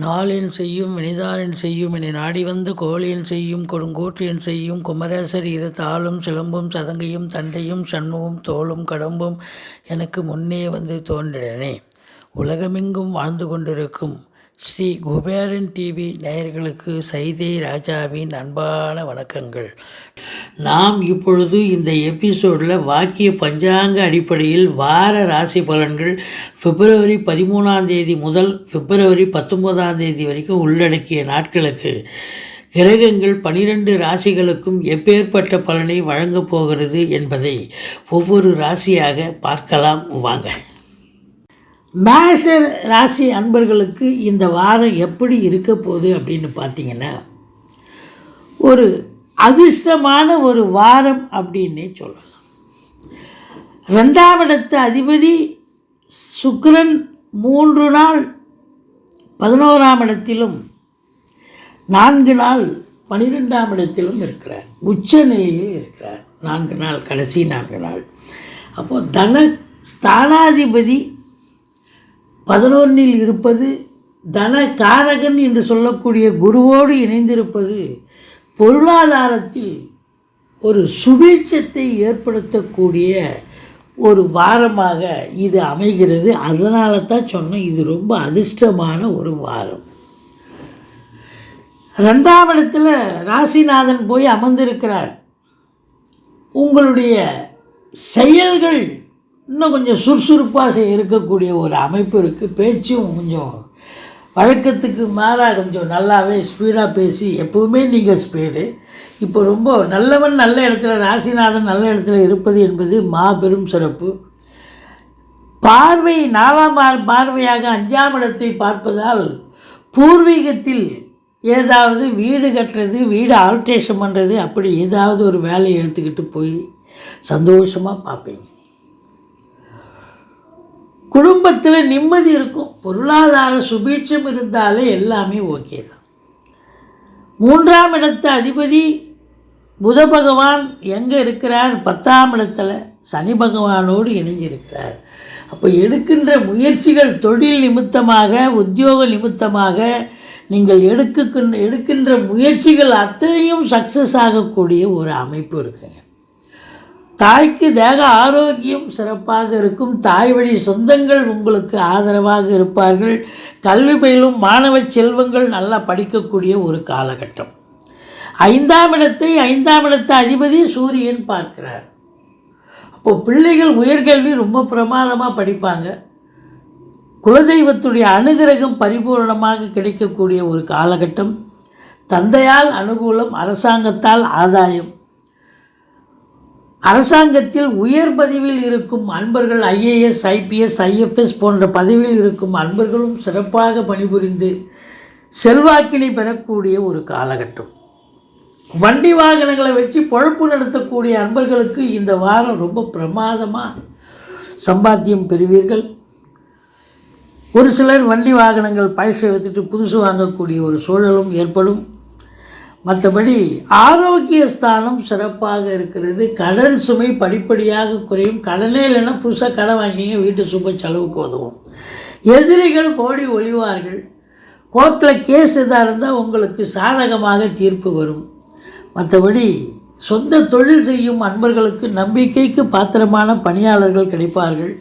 நாளின் செய்யும் வினிதாரின் செய்யும் என நாடி வந்து கோழியின் செய்யும் கொடுங்கோற்றியன் செய்யும் குமரேசர் இரு தாளும் சிலம்பும் சதங்கையும் தண்டையும் சண்முகம் தோளும் கடம்பும் எனக்கு முன்னே வந்து தோன்றினே. உலகமெங்கும் வாழ்ந்து கொண்டிருக்கும் ஸ்ரீ குபேரன் டிவி நேயர்களுக்கு சைதை ராஜாவின் அன்பான வணக்கங்கள். நாம் இப்பொழுது இந்த எபிசோடில் வாக்கிய பஞ்சாங்க அடிப்படையில் வார ராசி பலன்கள் பிப்ரவரி 13 முதல் பிப்ரவரி 19 வரைக்கும் உள்ளடக்கிய நாட்களுக்கு கிரகங்கள் 12 ராசிகளுக்கும் எப்பேற்பட்ட பலனை வழங்கப் போகிறது என்பதை ஒவ்வொரு ராசியாக பார்க்கலாம் வாங்க. மேஷ ராசி அன்பர்களுக்கு இந்த வாரம் எப்படி இருக்க போகுது அப்படின்னு பார்த்தீங்கன்னா, ஒரு அதிர்ஷ்டமான ஒரு வாரம் அப்படின்னே சொல்லலாம். 2ஆம் இடத்து அதிபதி சுக்கிரன் 3 நாள் 11ஆம் இடத்திலும் 4 நாள் 12ஆம் இடத்திலும் இருக்கிறார். உச்ச நிலையில் இருக்கிறார் 4 நாள், கடைசி 4 நாள். அப்போது தன ஸ்தானாதிபதி 11இல் இருப்பது, தன காரகன் என்று சொல்லக்கூடிய குருவோடு இணைந்திருப்பது பொருளாதாரத்தில் ஒரு சுபீட்சத்தை ஏற்படுத்தக்கூடிய ஒரு வாரமாக இது அமைகிறது. அதனால தான் சொன்னோம் இது ரொம்ப அதிர்ஷ்டமான ஒரு வாரம். 2ஆம் இடத்துல ராசிநாதன் போய் அமர்ந்திருக்கிறார். உங்களுடைய செயல்கள் இன்னும் கொஞ்சம் சுறுசுறுப்பாக இருக்கக்கூடிய ஒரு அமைப்பு இருக்குது. பேச்சும் கொஞ்சம் வழக்கத்துக்கு மாறாக கொஞ்சம் நல்லாவே ஸ்பீடாக பேசி, எப்போவுமே நீங்கள் ஸ்பீடு. இப்போ ரொம்ப நல்லவன் நல்ல இடத்துல, ராசிநாதன் நல்ல இடத்துல இருப்பது என்பது மாபெரும் சிறப்பு. பார்வை 4ஆம் பார்வையாக 5ஆம் இடத்தை பார்ப்பதால் பூர்வீகத்தில் ஏதாவது வீடு கட்டுறது, வீடு ஆல்ட்ரேஷன் பண்ணுறது, அப்படி ஏதாவது ஒரு வேலையை எடுத்துக்கிட்டு போய் சந்தோஷமாக பார்ப்பீங்க. குடும்பத்தில் நிம்மதி இருக்கும். பொருளாதார சுபீட்சம் இருந்தாலே எல்லாமே ஓகே தான். 3ஆம் இடத்து அதிபதி புத பகவான் எங்கே இருக்கிறார்? 10ஆம் இடத்துல சனி பகவானோடு இணைஞ்சிருக்கிறார். அப்போ எடுக்கின்ற முயற்சிகள், தொழில் நிமித்தமாக, உத்தியோக நிமித்தமாக நீங்கள் எடுக்கின்ற முயற்சிகள் அத்தனையும் சக்ஸஸ் ஆகக்கூடிய ஒரு அமைப்பு இருக்குங்க. தாய்க்கு தேக ஆரோக்கியம் சிறப்பாக இருக்கும். தாய் வழி சொந்தங்கள் உங்களுக்கு ஆதரவாக இருப்பார்கள். கல்வி பயிலும் மாணவ செல்வங்கள் நல்லா படிக்கக்கூடிய ஒரு காலகட்டம். 5ஆம் இடத்து அதிபதி சூரியன் பார்க்கிறார். அப்போது பிள்ளைகள் உயர்கல்வி ரொம்ப பிரமாதமாக படிப்பாங்க. குலதெய்வத்துடைய அனுகிரகம் பரிபூர்ணமாக கிடைக்கக்கூடிய ஒரு காலகட்டம். தந்தையால் அனுகூலம், அரசாங்கத்தால் ஆதாயம். அரசாங்கத்தில் உயர் பதவியில் இருக்கும் அன்பர்கள், IAS, IPS, IFS போன்ற பதவியில் இருக்கும் அன்பர்களும் சிறப்பாக பணிபுரிந்து செல்வாக்கினை பெறக்கூடிய ஒரு காலகட்டம். வண்டி வாகனங்களை வச்சு பொழப்பு நடத்தக்கூடிய அன்பர்களுக்கு இந்த வாரம் ரொம்ப பிரமாதமாக சம்பாத்தியம் பெறுவீர்கள். ஒரு சிலர் வண்டி வாகனங்கள் பழசை வைத்துட்டு புதுசு வாங்கக்கூடிய ஒரு சூழலும் ஏற்படும். மற்றபடி ஆரோக்கிய ஸ்தானம் சிறப்பாக இருக்கிறது. கடன் சுமை படிப்படியாக குறையும். கடனே இல்லைன்னா புதுசாக கடன் வாங்கிங்க, வீட்டு சுப செலவுக்கு உதவும். எதிரிகள் ஓடி ஒளிவார்கள். கோர்ட்டில் கேஸ் எதாக இருந்தால் உங்களுக்கு சாதகமாக தீர்ப்பு வரும். மற்றபடி சொந்த தொழில் செய்யும் அன்பர்களுக்கு நம்பிக்கைக்கு பாத்திரமான பணியாளர்கள் கிடைப்பார்கள்.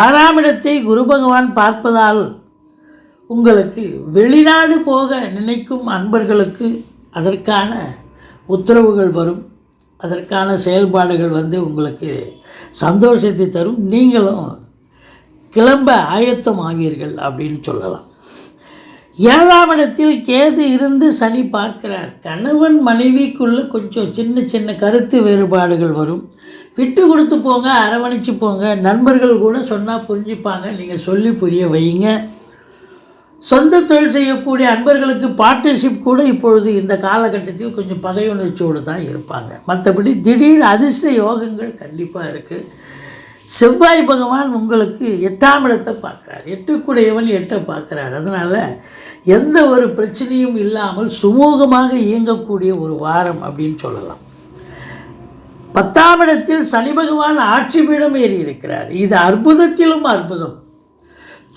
6ஆம் இடத்தை குரு பகவான் பார்ப்பதால் உங்களுக்கு வெளிநாடு போக நினைக்கும் அன்பர்களுக்கு அதற்கான உத்தரவுகள் வரும். அதற்கான செயல்பாடுகள் உங்களுக்கு சந்தோஷத்தை தரும். நீங்களும் கிளம்ப ஆயத்தம் ஆவீர்கள் அப்படின்னு சொல்லலாம். 7ஆம் இடத்தில் கேது இருந்து சனி பார்க்கிறார். கணவன் மனைவிக்குள்ளே கொஞ்சம் சின்ன சின்ன கருத்து வேறுபாடுகள் வரும். விட்டு கொடுத்து போங்க, அரவணைச்சு போங்க. நண்பர்கள் கூட சொன்னால் புரிஞ்சுப்பாங்க. நீங்கள் சொல்லி புரிய வைங்க. சொந்த தொழில் செய்யக்கூடிய அன்பர்களுக்கு பார்ட்னர்ஷிப் கூட இப்பொழுது இந்த காலகட்டத்தில் கொஞ்சம் பகையுணர்ச்சியோடு தான் இருப்பாங்க. மற்றபடி திடீர் அதிர்ஷ்ட யோகங்கள் கண்டிப்பாக இருக்குது. செவ்வாய் பகவான் உங்களுக்கு 8ஆம் இடத்தை பார்க்குறார். 8க்குடையவன் 8 பார்க்குறார். அதனால் எந்த ஒரு பிரச்சனையும் இல்லாமல் சுமூகமாக இயங்கக்கூடிய ஒரு வாரம் அப்படின்னு சொல்லலாம். 10ஆம் இடத்தில் சனி பகவான் ஆட்சி பீடம் ஏறி இருக்கிறார். இது அற்புதத்திலும் அற்புதம்.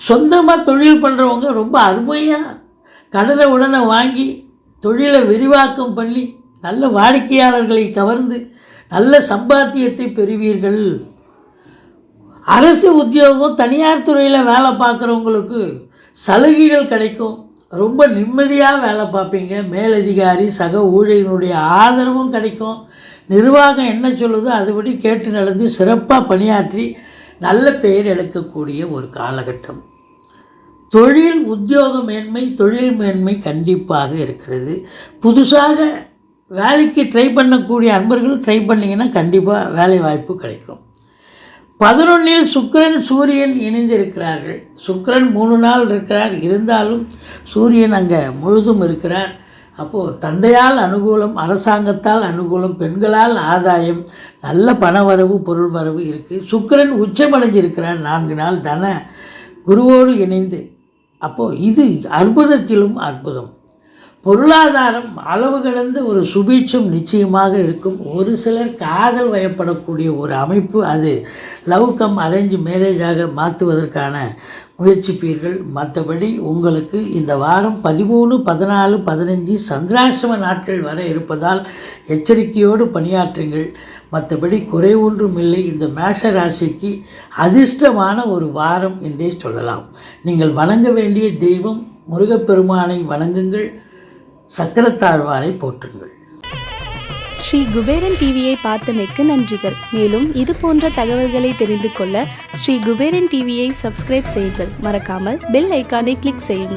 சொந்தமாக தொழில் பண்ணுறவங்க ரொம்ப அருமையாக கடனை உடனே வாங்கி தொழிலை விரிவாக்கம் பண்ணி நல்ல வாடிக்கையாளர்களை கவர்ந்து நல்ல சம்பாத்தியத்தை பெறுவீர்கள். அரசு உத்தியோகம் தனியார் துறையில் வேலை பார்க்குறவங்களுக்கு சலுகைகள் கிடைக்கும். ரொம்ப நிம்மதியாக வேலை பார்ப்பீங்க. மேலதிகாரி சக ஊழியர்களுடைய ஆதரவும் கிடைக்கும். நிர்வாகம் என்ன சொல்லுதோ அதுபடி கேட்டு நடந்து சிறப்பாக பணியாற்றி நல்ல பெயர் எடுக்கக்கூடிய ஒரு காலகட்டம். தொழில் உத்தியோக மேன்மை, தொழில் மேன்மை கண்டிப்பாக இருக்கிறது. புதுசாக வேலைக்கு ட்ரை பண்ணக்கூடிய அன்பர்கள் ட்ரை பண்ணிங்கன்னா கண்டிப்பாக வேலை வாய்ப்பு கிடைக்கும். 11இல் சுக்கிரன் சூரியன் இணைந்திருக்கிறார்கள். சுக்கிரன் 3 நாள் இருக்கிறார், இருந்தாலும் சூரியன் அங்கே முழுதும் இருக்கிறார். அப்போது தந்தையால் அனுகூலம், அரசாங்கத்தால் அனுகூலம், பெண்களால் ஆதாயம், நல்ல பணவரவு பொருள் வரவு இருக்குது. சுக்கிரன் உச்சமடைஞ்சிருக்கிறார் 4 நாள் தன குருவோடு இணைந்து. அப்போது இது அற்புதத்திலும் அற்புதம். பொருளாதாரம் அளவு கடந்த ஒரு சுபீட்சம் நிச்சயமாக இருக்கும். ஒரு சிலர் காதல் வயப்படக்கூடிய ஒரு அமைப்பு, அது லவ் கம் அரேஞ்ச் மேரேஜாக மாற்றுவதற்கான முயற்சிப்பீர்கள். மற்றபடி உங்களுக்கு இந்த வாரம் 13, 14, 15 சந்திராசிரம நாட்கள் வர இருப்பதால் எச்சரிக்கையோடு பணியாற்றுங்கள். மற்றபடி குறை ஒன்றும் இல்லை. இந்த மேஷ ராசிக்கு அதிர்ஷ்டமான ஒரு வாரம் என்றே சொல்லலாம். நீங்கள் வணங்க வேண்டிய தெய்வம் முருகப்பெருமானை வணங்குங்கள். சக்கரத்தாழ்வாரை போற்றுங்கள். ஸ்ரீ குபேரன் டிவியை பார்த்தமைக்கு நன்றிகள். மேலும் இது போன்ற தகவல்களை தெரிந்து கொள்ள ஸ்ரீ குபேரன் டிவியை சப்ஸ்கிரைப் செய்யுங்கள். மறக்காமல் பெல் ஐக்கானை கிளிக் செய்யுங்கள்.